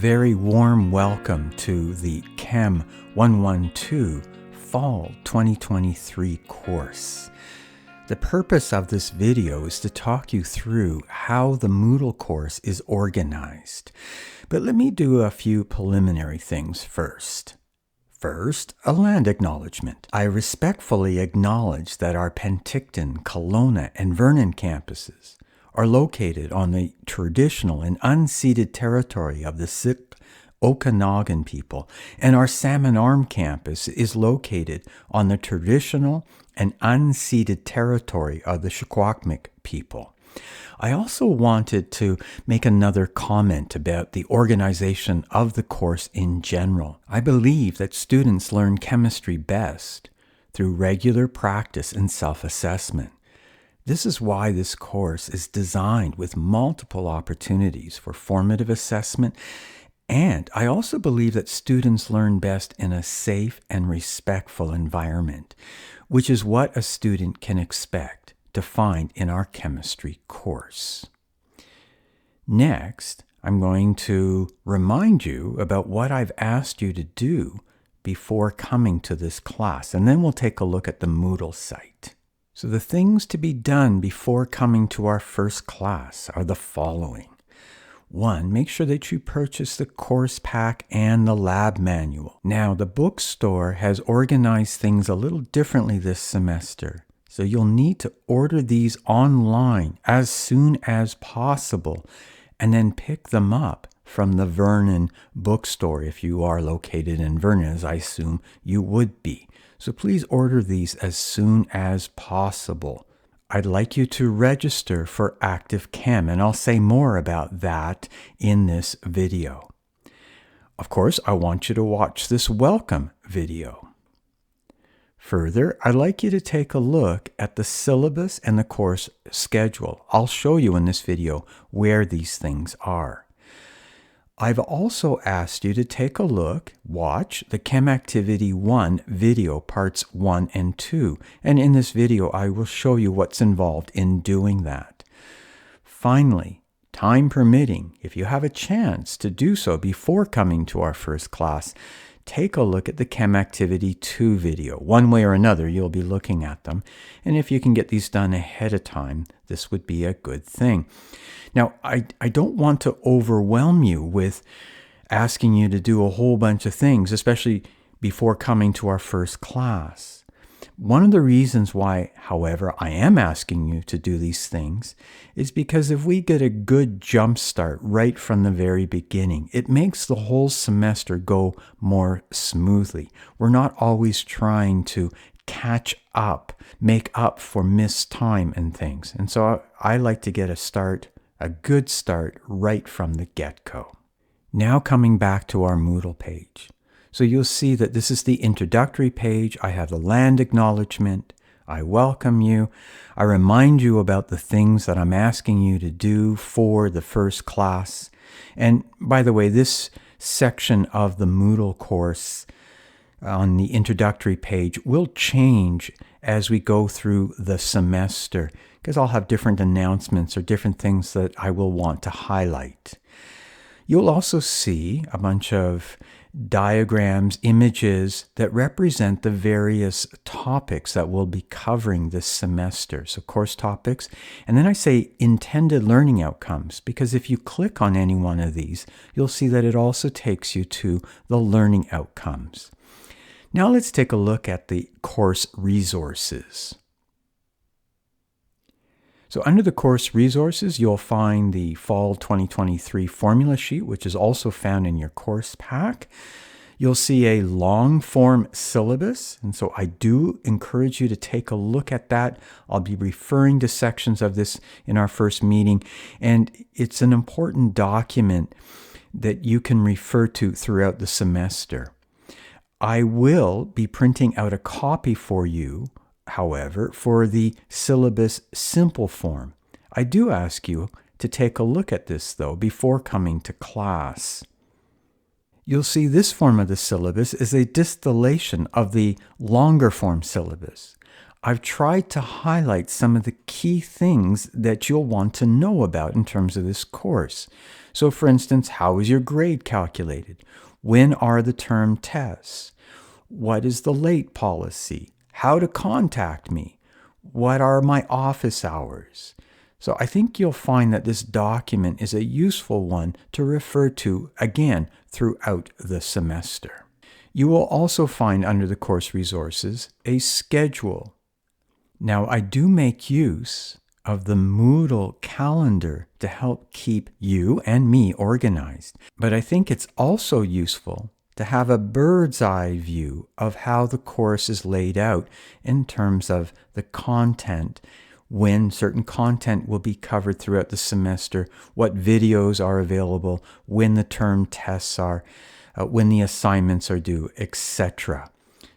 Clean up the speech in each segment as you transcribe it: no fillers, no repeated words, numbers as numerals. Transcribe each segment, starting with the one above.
very warm welcome to the Chem112 Fall 2023 course. The purpose of this video is to talk you through how the Moodle course is organized. But let me do a few preliminary things first. First, a land acknowledgement. I respectfully acknowledge that our Penticton, Kelowna, and Vernon campuses are located on the traditional and unceded territory of the Sick Okanagan people, and our Salmon Arm campus is located on the traditional and unceded territory of the Secwepemc people. I also wanted to make another comment about the organization of the course in general. I believe that students learn chemistry best through regular practice and self-assessment. This is why this course is designed with multiple opportunities for formative assessment, and I also believe that students learn best in a safe and respectful environment, which is what a student can expect to find in our chemistry course. Next, I'm going to remind you about what I've asked you to do before coming to this class, and then we'll take a look at the Moodle site. So the things to be done before coming to our first class are the following. 1. Make sure that you purchase the course pack and the lab manual. Now, the bookstore has organized things a little differently this semester, so you'll need to order these online as soon as possible and then pick them up from the Vernon bookstore if you are located in Vernon, as I assume you would be. So please order these as soon as possible. I'd like you to register for Active Chem, and I'll say more about that in this video. Of course, I want you to watch this welcome video. Further, I'd like you to take a look at the syllabus and the course schedule. I'll show you in this video where these things are. I've also asked you to take a look, watch the Chem Activity 1 video parts 1 and 2. And in this video, I will show you what's involved in doing that. Finally, time permitting, if you have a chance to do so before coming to our first class, take a look at the Chem Activity 2 video. One way or another, you'll be looking at them. And if you can get these done ahead of time, this would be a good thing. Now, I don't want to overwhelm you with asking you to do a whole bunch of things, especially before coming to our first class. One of the reasons why, however, I am asking you to do these things is because if we get a good jump start right from the very beginning, it makes the whole semester go more smoothly. We're not always trying to catch up, make up for missed time and things. And so I like to get a good start right from the get-go. Now coming back to our Moodle page. So you'll see that this is the introductory page. I have the land acknowledgement. I welcome you. I remind you about the things that I'm asking you to do for the first class. And by the way, this section of the Moodle course on the introductory page will change as we go through the semester, because I'll have different announcements or different things that I will want to highlight. You'll also see a bunch of diagrams, images that represent the various topics that we'll be covering this semester. So course topics, and then I say intended learning outcomes, because if you click on any one of these, you'll see that it also takes you to the learning outcomes. Now let's take a look at the course resources. So under the course resources, you'll find the Fall 2023 formula sheet, which is also found in your course pack. You'll see a long form syllabus, and so I do encourage you to take a look at that. I'll be referring to sections of this in our first meeting, and it's an important document that you can refer to throughout the semester. I will be printing out a copy for you, however, for the syllabus simple form. I do ask you to take a look at this, though, before coming to class. You'll see this form of the syllabus is a distillation of the longer form syllabus. I've tried to highlight some of the key things that you'll want to know about in terms of this course. So for instance, how is your grade calculated? When are the term tests? What is the late policy? How to contact me? What are my office hours? So I think you'll find that this document is a useful one to refer to, again, throughout the semester. You will also find under the course resources a schedule. Now, I do make use of the Moodle calendar to help keep you and me organized, but I think it's also useful to have a bird's eye view of how the course is laid out in terms of the content, when certain content will be covered throughout the semester, what videos are available, when the term tests are, when the assignments are due, etc.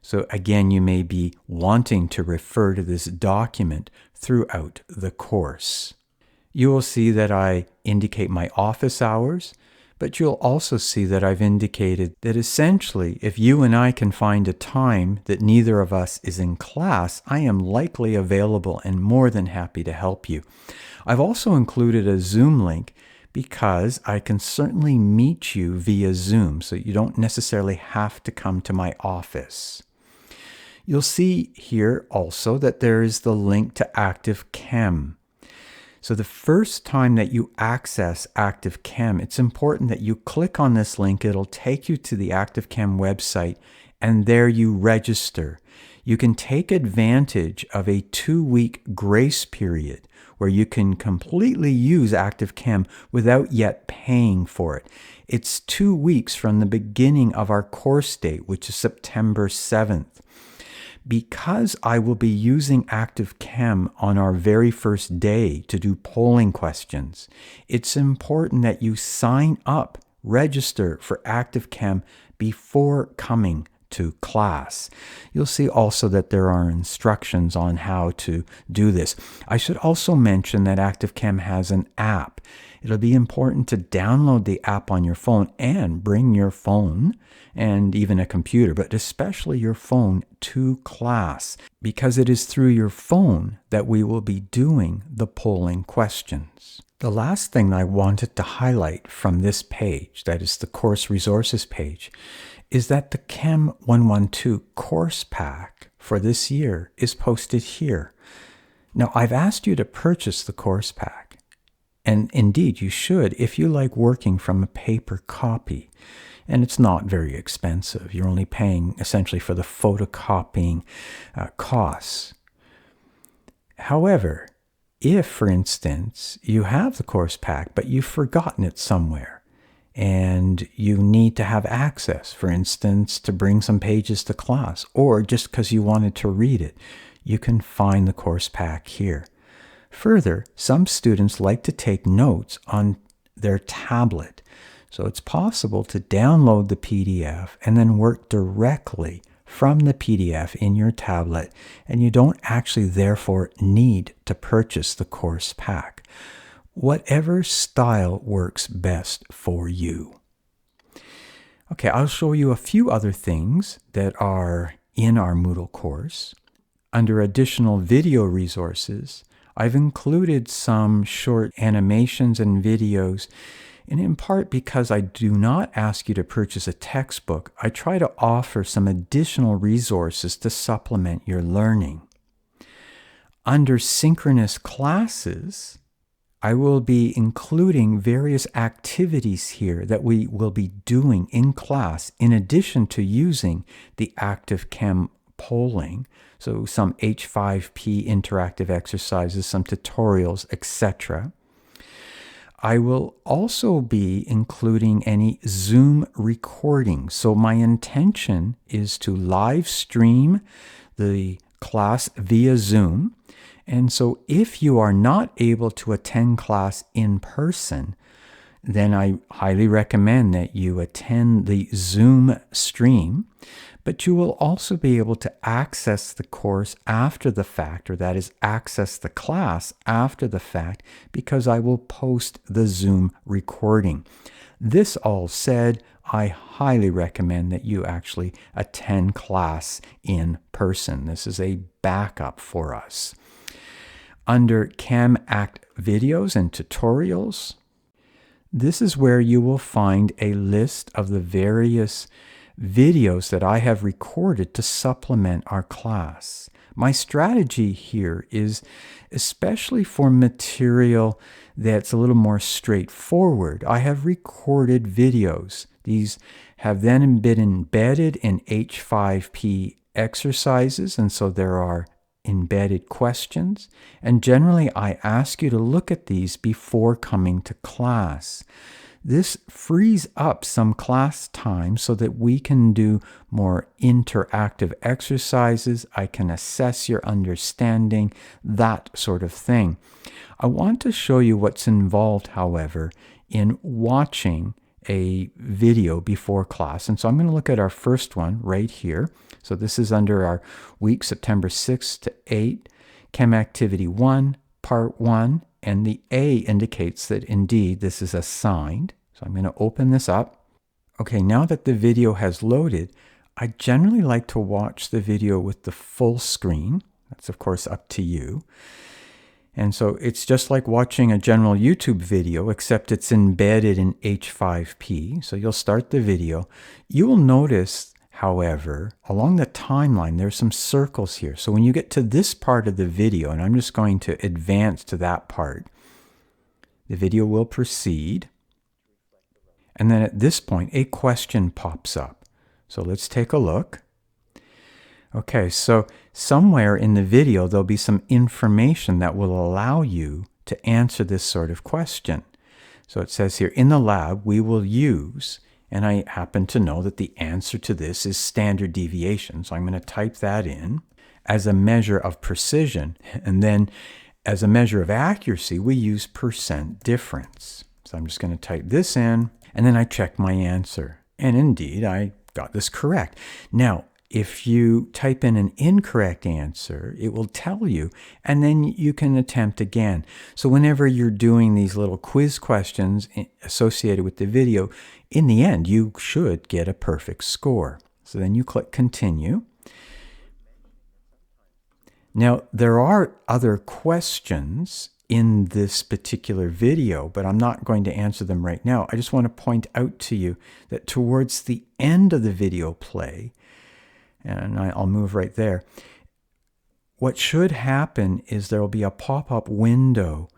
So again, you may be wanting to refer to this document throughout the course. You will see that I indicate my office hours, but you'll also see that I've indicated that essentially, if you and I can find a time that neither of us is in class, I am likely available and more than happy to help you. I've also included a Zoom link because I can certainly meet you via Zoom, so you don't necessarily have to come to my office. You'll see here also that there is the link to Active Chem. So the first time that you access Active Chem, it's important that you click on this link. It'll take you to the Active Chem website, and there you register. You can take advantage of a 2-week grace period where you can completely use Active Chem without yet paying for it. It's 2 weeks from the beginning of our course date, which is September 7th. Because I will be using Active Chem on our very first day to do polling questions, it's important that you sign up, register for Active Chem before coming to class. You'll see also that there are instructions on how to do this. I should also mention that Active Chem has an app. It'll be important to download the app on your phone and bring your phone and even a computer, but especially your phone to class, because it is through your phone that we will be doing the polling questions. The last thing I wanted to highlight from this page, that is the course resources page, is that the Chem112 course pack for this year is posted here. Now, I've asked you to purchase the course pack, and indeed you should if you like working from a paper copy. And it's not very expensive. You're only paying essentially for the photocopying costs. However, if, for instance, you have the course pack, but you've forgotten it somewhere, and you need to have access, for instance, to bring some pages to class, or just because you wanted to read it, you can find the course pack here. Further, some students like to take notes on their tablet. So it's possible to download the PDF and then work directly from the PDF in your tablet, and you don't actually therefore need to purchase the course pack. Whatever style works best for you. Okay, I'll show you a few other things that are in our Moodle course. Under additional video resources, I've included some short animations and videos, and in part because I do not ask you to purchase a textbook, I try to offer some additional resources to supplement your learning. Under synchronous classes, I will be including various activities here that we will be doing in class in addition to using the Active Chem polling. So some H5P interactive exercises, some tutorials, etc. I will also be including any Zoom recordings. So my intention is to live stream the class via Zoom. And so if you are not able to attend class in person, then I highly recommend that you attend the Zoom stream, but you will also be able to access the course after the fact, or that is access the class after the fact, because I will post the Zoom recording. This all said, I highly recommend that you actually attend class in person. This is a backup for us. Under Chem Act videos and tutorials, this is where you will find a list of the various videos that I have recorded to supplement our class. My strategy here is, especially for material that's a little more straightforward, I have recorded videos. These have then been embedded in H5P exercises, and so there are embedded questions. And generally, I ask you to look at these before coming to class. This frees up some class time so that we can do more interactive exercises. I can assess your understanding, that sort of thing. I want to show you what's involved, however, in watching a video before class. And so I'm going to look at our first one right here. So this is under our week, September 6th to 8, Chem Activity 1, Part 1. And the A indicates that indeed this is assigned. So I'm going to open this up. Okay, now that the video has loaded, I generally like to watch the video with the full screen. That's of course up to you. And so it's just like watching a general YouTube video, except it's embedded in H5P. So you'll start the video. You will notice, however, along the timeline, there's some circles here. So when you get to this part of the video, and I'm just going to advance to that part, the video will proceed. And then at this point, a question pops up. So let's take a look. Okay, so somewhere in the video, there'll be some information that will allow you to answer this sort of question. So it says here, in the lab, we will use, and I happen to know that the answer to this is standard deviation. So I'm going to type that in as a measure of precision. And then as a measure of accuracy, we use percent difference. So I'm just going to type this in, and then I check my answer. And indeed, I got this correct. Now, if you type in an incorrect answer, it will tell you, and then you can attempt again. So whenever you're doing these little quiz questions associated with the video, in the end, you should get a perfect score. So then you click Continue. Now, there are other questions in this particular video, but I'm not going to answer them right now. I just want to point out to you that towards the end of the video play, and I'll move right there, what should happen is there will be a pop-up window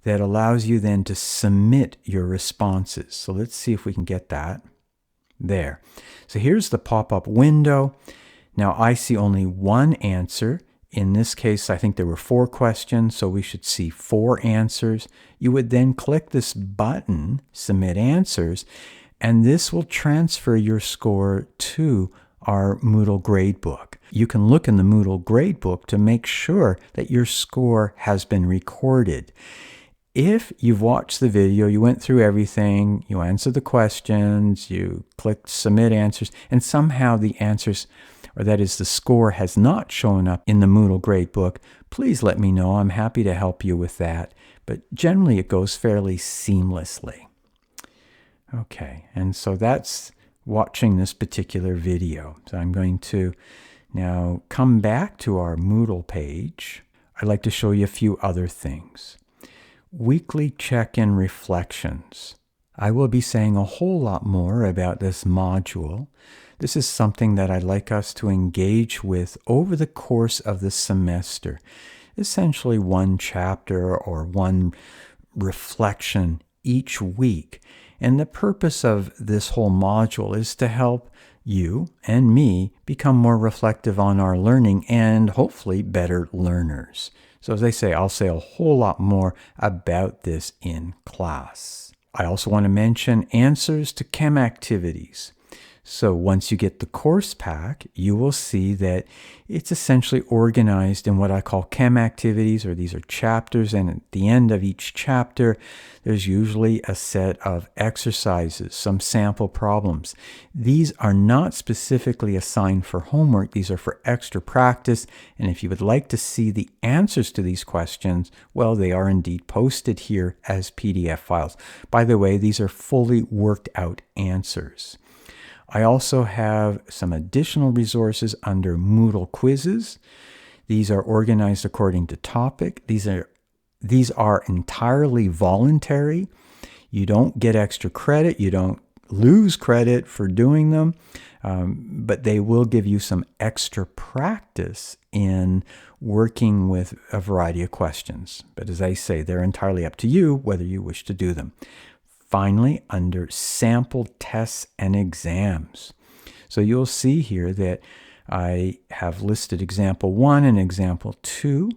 that allows you then to submit your responses. So let's see if we can get that. There. So here's the pop-up window. Now I see only one answer. In this case, I think there were 4 questions, so we should see 4 answers. You would then click this button, Submit Answers, and this will transfer your score to our Moodle gradebook. You can look in the Moodle gradebook to make sure that your score has been recorded. If you've watched the video, you went through everything, you answered the questions, you clicked Submit Answers, and somehow the answers, or that is the score, has not shown up in the Moodle gradebook, please let me know. I'm happy to help you with that. But generally it goes fairly seamlessly. Okay, and so that's watching this particular video. So I'm going to now come back to our Moodle page. I'd like to show you a few other things. Weekly check-in reflections. I will be saying a whole lot more about this module. This is something that I'd like us to engage with over the course of the semester. Essentially one chapter or one reflection each week. And the purpose of this whole module is to help you and me become more reflective on our learning and hopefully better learners. So as I say, I'll say a whole lot more about this in class. I also want to mention answers to chem activities. So once you get the course pack, you will see that it's essentially organized in what I call chem activities, or these are chapters. And at the end of each chapter, there's usually a set of exercises, some sample problems. These are not specifically assigned for homework. These are for extra practice. And if you would like to see the answers to these questions, well, they are indeed posted here as PDF files. By the way, these are fully worked out answers. I also have some additional resources under Moodle quizzes. These are organized according to topic. These are entirely voluntary. You don't get extra credit. You don't lose credit for doing them, but they will give you some extra practice in working with a variety of questions. But as I say, they're entirely up to you whether you wish to do them. Finally, under sample tests and exams. So you'll see here that I have listed example 1 and example 2.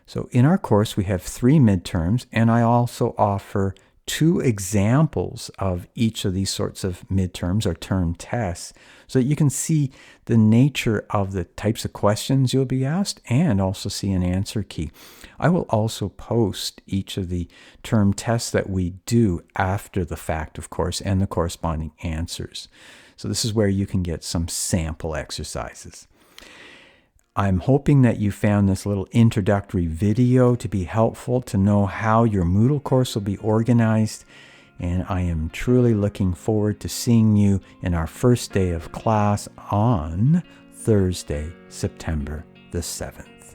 So in our course, we have 3 midterms, and I also offer 2 examples of each of these sorts of midterms or term tests, so that you can see the nature of the types of questions you'll be asked and also see an answer key. I will also post each of the term tests that we do after the fact, of course, and the corresponding answers. So this is where you can get some sample exercises. I'm hoping that you found this little introductory video to be helpful to know how your Moodle course will be organized, and I am truly looking forward to seeing you in our first day of class on Thursday, September the 7th.